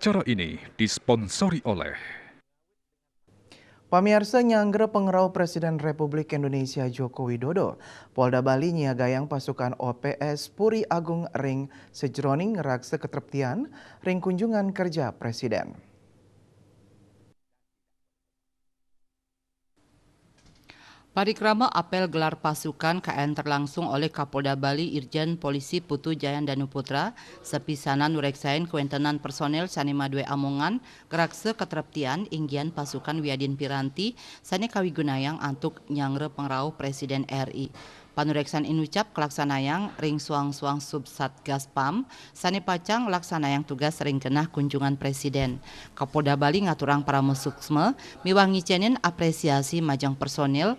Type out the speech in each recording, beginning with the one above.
Acara ini disponsori oleh Pamirsa nyangger pengerau Presiden Republik Indonesia Joko Widodo. Polda Bali nyiagayang pasukan OPS Puri Agung Ring sejroning raksa ketreptian ring kunjungan kerja Presiden. Parikrama apel gelar pasukan KN terlangsung oleh Kapolda Bali Irjen Polisi Putu Jayan Danuputra sepisanan nureksain kewentenan personel sanema due amongan gerakse ketreptian inggian pasukan Wiadin Piranti sane kawigunayang antuk nyangre pengrau Presiden RI. Panureksan inucap kelaksanayang ring suang-suang subsatgas PAM sane pacang laksanayang tugas ring kenah kunjungan Presiden. Kapolda Bali ngaturang para musuksme miwangi cenin apresiasi majang personel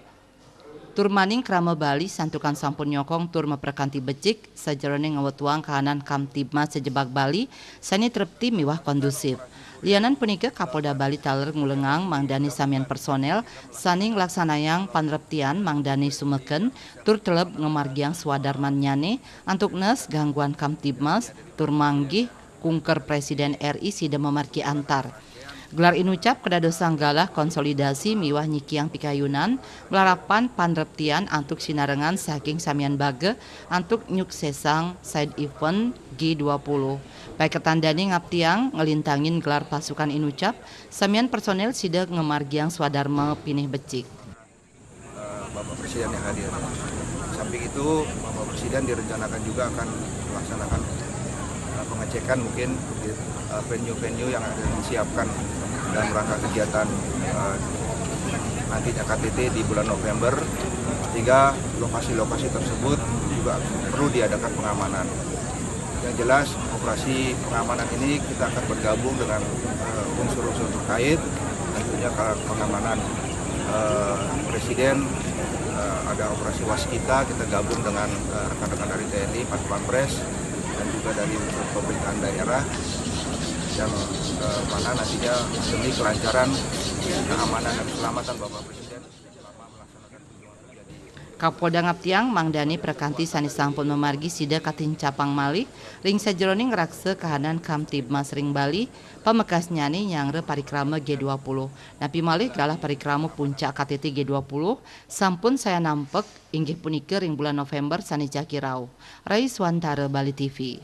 tur maning krama Bali santukan sampun nyokong tur meperkanti becik sajeroning ngawatuang kahanan Kamtibmas sejebak Bali sani trepti miwah kondusif. Lianan punika Kapolda Bali taler ngulengang mangdani samian personel saning laksanayang panreptian mangdani sumeken tur teleb ngemargiang swadarman nyane antuk nes gangguan Kamtibmas tur manggih kungker Presiden RI sida memarki antar. Gelar inucap kedadosan galah konsolidasi miwah nyikiang pikayunan melarapan panreptian antuk sinarengan saking samian bage antuk nyuksesang side event G20. Baik ketandani ngaptiang ngelintangin gelar pasukan inucap samian personel sida ngemargiang swadarma pinih becik. Bapak Presiden yang hadir. Samping itu Bapak Presiden direncanakan juga akan melaksanakan pengecekan mungkin venue-venue yang akan disiapkan dalam rangka kegiatan nantinya KTT di bulan November, sehingga lokasi-lokasi tersebut juga perlu diadakan pengamanan. Yang jelas operasi pengamanan ini kita akan bergabung dengan unsur-unsur terkait, tentunya pengamanan Presiden, ada operasi waskita, kita gabung dengan rekan-rekan dari TNI, Paspapres, dan juga dari unsur pemerintahan daerah yang mana nantinya demi kelancaran keamanan dan keselamatan Bapak Presiden selama melaksanakan kunjungan kerja di Kapolda Ngaptiang mangdani prekanti sani sampun memargi sida katin capang malih ring sajeroning rakse kahanan Kamtibmas ring Bali pamekas nyani nyangre parikrama G20. Napi malih galah parikrama puncak KTT G20 sampun saya nampek inggih punika ring bulan November sani Jakirau. Rai Swantara Bali TV.